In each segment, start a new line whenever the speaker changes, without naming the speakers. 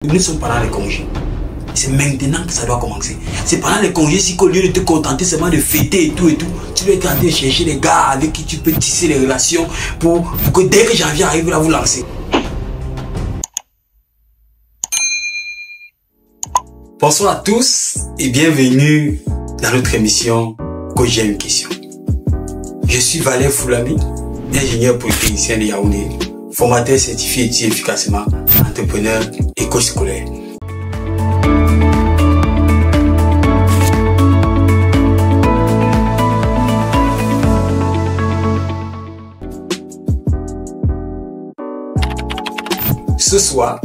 Nous sommes pendant les congés. C'est maintenant que ça doit commencer. C'est pendant les congés, si au lieu de te contenter seulement de fêter et tout, tu dois être en train de chercher des gars avec qui tu peux tisser les relations pour que dès que janvier arrive, là, vous lancer. Bonsoir à tous et bienvenue dans notre émission Que j'ai une question. Je suis Valère Foulami, ingénieur polytechnicien de Yaoundé, formateur certifié et efficacement, entrepreneur et coach scolaire. Ce soir,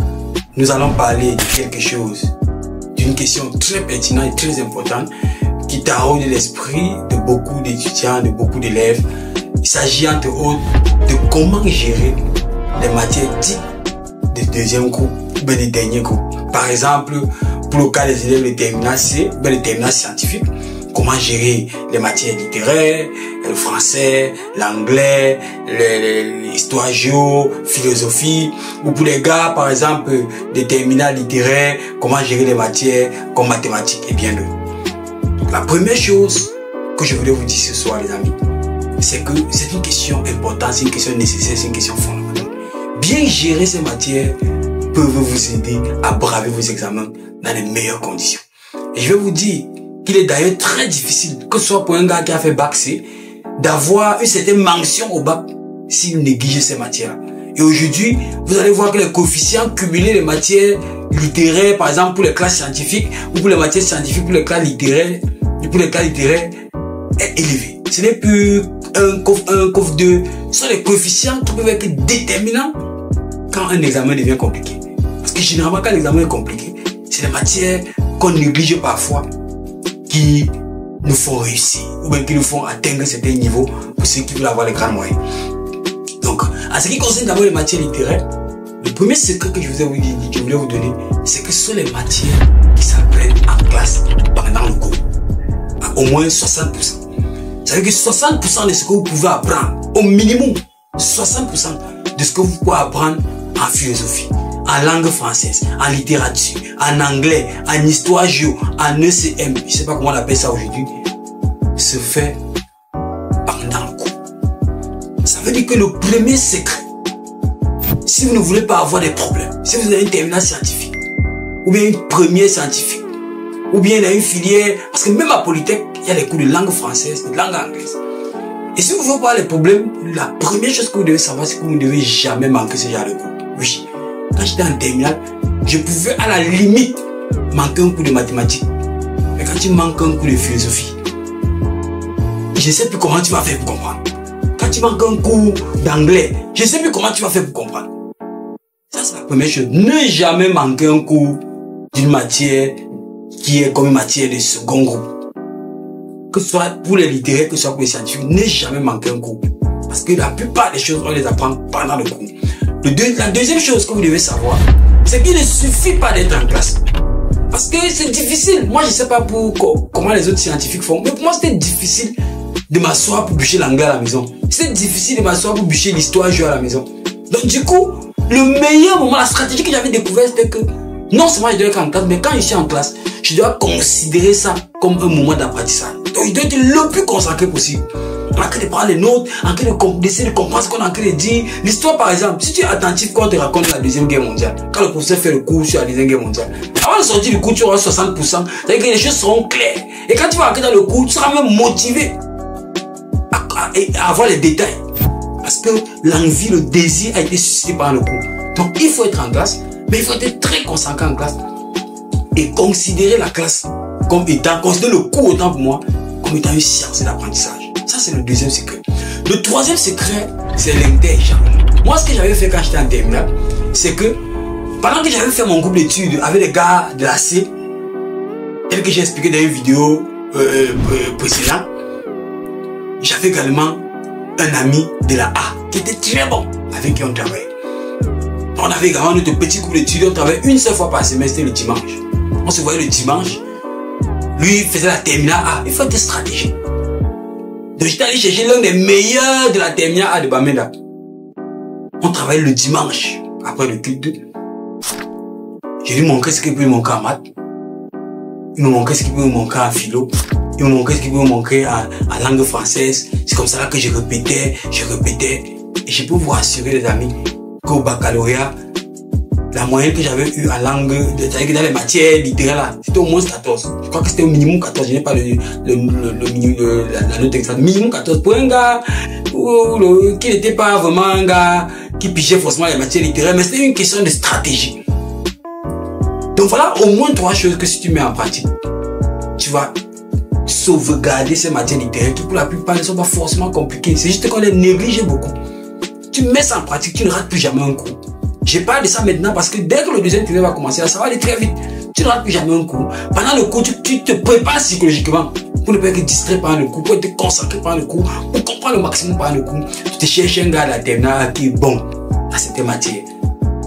nous allons parler de quelque chose, d'une question très pertinente et très importante qui taraude l'esprit de beaucoup d'étudiants, de beaucoup d'élèves. Il s'agit entre autres de comment gérer les matières dites de deuxième groupe ou de dernier groupe. Par exemple, pour le cas des élèves de terminale C, de terminale scientifique, comment gérer les matières littéraires, le français, l'anglais, l'histoire géo, philosophie. Ou pour les gars, par exemple, des terminales littéraires, comment gérer les matières comme mathématiques et bien d'autres. La première chose que je voulais vous dire ce soir, les amis, c'est que c'est une question importante, c'est une question nécessaire, c'est une question fondamentale. Bien gérer ces matières peuvent vous aider à braver vos examens dans les meilleures conditions. Et je vais vous dire qu'il est d'ailleurs très difficile, que ce soit pour un gars qui a fait bac C, d'avoir une certaine mention au bac s'il néglige ces matières. Et aujourd'hui, vous allez voir que les coefficients cumulés des matières littéraires, par exemple pour les classes scientifiques, ou pour les matières scientifiques, pour les classes littéraires, est élevé. Ce n'est plus un COF 2, ce sont les coefficients qui peuvent être déterminants quand un examen devient compliqué. Parce que généralement, quand l'examen est compliqué, c'est les matières qu'on néglige parfois qui nous font réussir, ou bien qui nous font atteindre certains niveaux pour ceux qui veulent avoir les grands moyens. Donc, en ce qui concerne d'abord les matières littéraires, le premier secret que je voulais vous donner, c'est que ce sont les matières qui s'apprennent en classe pendant le cours. À au moins 60%. Ça veut dire que 60% de ce que vous pouvez apprendre, au minimum 60% de ce que vous pouvez apprendre en philosophie, en langue française, en littérature, en anglais, en histoire géo, en ECM, je ne sais pas comment on appelle ça aujourd'hui, se fait pendant le cours. Ça veut dire que le premier secret, si vous ne voulez pas avoir des problèmes, si vous avez une terminale scientifique, ou bien une première scientifique, ou bien une filière, parce que même à Polytech, il y a des cours de langue française, de langue anglaise. Et si vous ne voulez pas les problèmes, la première chose que vous devez savoir, c'est que vous ne devez jamais manquer ce genre de cours. Oui. Quand j'étais en terminale, je pouvais à la limite manquer un cours de mathématiques. Mais quand tu manques un cours de philosophie, je ne sais plus comment tu vas faire pour comprendre. Quand tu manques un cours d'anglais, je ne sais plus comment tu vas faire pour comprendre. Ça, c'est la première chose. Ne jamais manquer un cours d'une matière qui est comme une matière de second groupe. Que ce soit pour les littéraires, que ce soit pour les scientifiques, ne jamais manquer un cours. Parce que la plupart des choses, on les apprend pendant le cours. La deuxième chose que vous devez savoir, c'est qu'il ne suffit pas d'être en classe. Parce que c'est difficile. Moi, je ne sais pas comment les autres scientifiques font, mais pour moi, c'était difficile de m'asseoir pour bûcher l'anglais à la maison. C'était difficile de m'asseoir pour bûcher l'histoire géo à la maison. Donc, du coup, le meilleur moment, la stratégie que j'avais découvert, c'était que non seulement je dois être en classe, mais quand je suis en classe, je dois considérer ça comme un moment d'apprentissage. Donc, je dois être le plus consacré possible. En train de parler les notes, en train d'essayer de comprendre ce qu'on est en train de dire. L'histoire, par exemple, si tu es attentif quand on te raconte la Deuxième Guerre mondiale, quand le professeur fait le cours sur la Deuxième Guerre mondiale, avant de sortir du cours, tu auras 60%. C'est-à-dire que les choses seront claires. Et quand tu vas entrer dans le cours, tu seras même motivé à avoir les détails. Parce que l'envie, le désir a été suscité par le cours. Donc, il faut être en classe, mais il faut être très concentré en classe. Et considérer la classe comme étant, considérer le cours autant pour moi, comme étant une science d'apprentissage. Ça, c'est le deuxième secret. Le troisième secret, c'est l'inter-échange. Moi, ce que j'avais fait quand j'étais en terminale, c'est que pendant que j'avais fait mon groupe d'études avec les gars de la C, tel que j'ai expliqué dans une vidéo précédente, j'avais également un ami de la A qui était très bon, avec qui on travaillait. On avait également notre petit groupe d'études, on travaillait une seule fois par semestre, le dimanche. On se voyait le dimanche. Lui, il faisait la terminale A. Il faut être stratégique. Donc, j'étais allé chercher l'un des meilleurs de la terminale A de Bamenda. On travaillait le dimanche, après le culte 2. Je lui montrais ce qu'il peut me montrer en maths. Il me montrait ce qu'il peut me montrer en philo. Il me montrait ce qu'il peut me montrer en langue française. C'est comme ça que je répétais. Et je peux vous rassurer, les amis, qu'au baccalauréat, la moyenne que j'avais eue en langue, c'est-à-dire que dans les matières littéraires là, c'était au moins 14. Je crois que c'était au minimum 14. Je n'ai pas la note exacte. Minimum 14 pour un gars qui n'était pas vraiment un gars qui pigeait forcément les matières littéraires, mais c'était une question de stratégie. Donc voilà au moins 3 choses que si tu mets en pratique, tu vas sauvegarder ces matières littéraires qui pour la plupart ne sont pas forcément compliquées. C'est juste qu'on les néglige beaucoup. Tu mets ça en pratique, tu ne rates plus jamais un cours. Je parle de ça maintenant parce que dès que le deuxième trimestre va commencer, ça va aller très vite. Tu ne rates plus jamais un cours. Pendant le cours, tu te prépares psychologiquement pour ne pas être distrait par le cours, pour te concentrer par le cours, pour comprendre le maximum par le cours. Tu te cherches un gars à la terminale qui est bon à cette matière.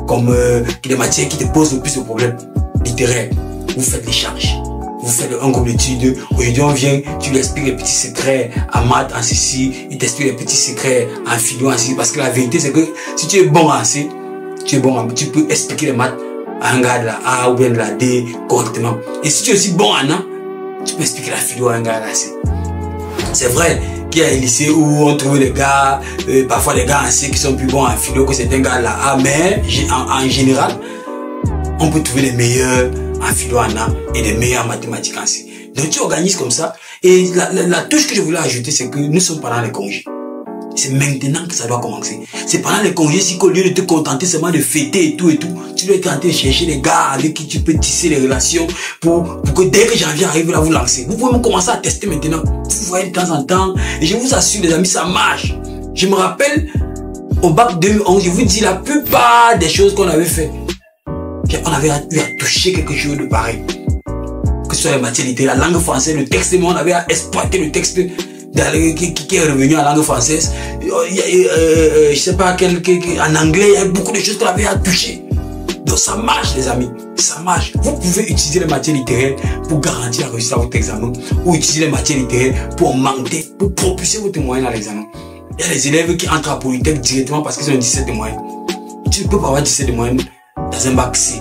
Comme des matières qui te posent le plus de problèmes littéraires. Vous faites les charges. Vous faites un groupe d'études. Aujourd'hui, on vient, tu lui expliques les petits secrets en maths, en ceci. Il t'explique les petits secrets en philo, en ceci. Parce que la vérité, c'est que si tu es bon en C, tu peux expliquer les maths à un gars de la A ou bien de la D correctement. Et si tu es aussi bon en A, tu peux expliquer la philo à un gars de la C. C'est vrai qu'il y a des lycées où on trouve les gars, parfois les gars en C qui sont plus bons en philo que certains gars de la A, mais en général, on peut trouver les meilleurs en philo en A et les meilleurs en mathématiques en C. Donc tu organises comme ça. Et la touche que je voulais ajouter, c'est que nous sommes pendant les congés. C'est maintenant que ça doit commencer. C'est pendant les congés, si qu'au lieu de te contenter seulement de fêter et tout, tu dois être en train de chercher les gars avec qui tu peux tisser les relations pour que dès que janvier arrive, là, vous lancer. Vous pouvez même commencer à tester maintenant. Vous voyez de temps en temps. Et je vous assure, les amis, ça marche. Je me rappelle, au bac 2011, je vous dis la plupart des choses qu'on avait fait. On avait eu à toucher quelque chose de pareil. Que ce soit la matière littéraire, la langue française, le texte, mais on avait à exploiter le texte qui est revenu en langue française. Je sais pas, en anglais, il y a beaucoup de choses qu'on avait à toucher. Donc ça marche, les amis. Ça marche. Vous pouvez utiliser les matières littéraires pour garantir la réussite à votre examen. Ou utiliser les matières littéraires pour augmenter, pour propulser votre moyenne à l'examen. Il y a des élèves qui entrent à Polytech directement parce qu'ils ont 17 de moyenne. Tu ne peux pas avoir 17 de moyenne dans un bac C.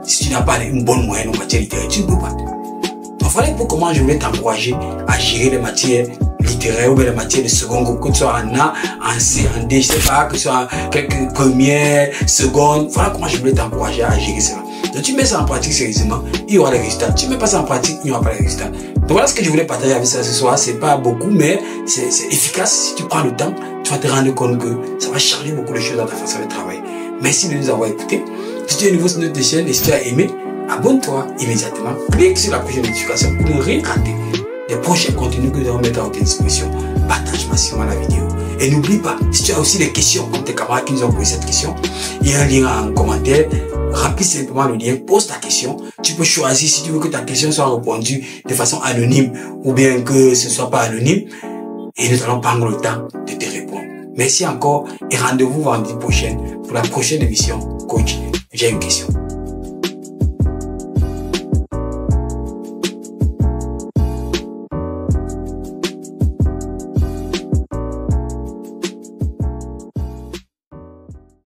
Si tu n'as pas une bonne moyenne en matière littéraire, tu ne peux pas. Donc voilà pour comment je voulais t'encourager à gérer les matières littéraires ou bien les matières de second groupe, que tu sois en A, en C, en D, je sais pas, que ce soit quelques premières, secondes. Voilà comment je voulais t'encourager à gérer cela. Donc tu mets ça en pratique sérieusement, il y aura des résultats. Tu mets pas ça en pratique, il n'y aura pas de résultats. Donc voilà ce que je voulais partager avec ça ce soir. C'est pas beaucoup, mais c'est efficace. Si tu prends le temps, tu vas te rendre compte que ça va changer beaucoup de choses dans ta façon de travailler. Merci de nous avoir écoutés. Si tu es nouveau sur notre chaîne et si tu as aimé, abonne-toi immédiatement. Clique sur la prochaine notification pour ne rien rater des prochains contenus que nous allons mettre à votre disposition. Partage massivement la vidéo. Et n'oublie pas, si tu as aussi des questions comme tes camarades qui nous ont posé cette question, il y a un lien en commentaire. Remplis simplement le lien, pose ta question. Tu peux choisir si tu veux que ta question soit répondue de façon anonyme ou bien que ce ne soit pas anonyme. Et nous allons prendre le temps de te répondre. Merci encore et rendez-vous vendredi prochain pour la prochaine émission Coach. J'ai une question.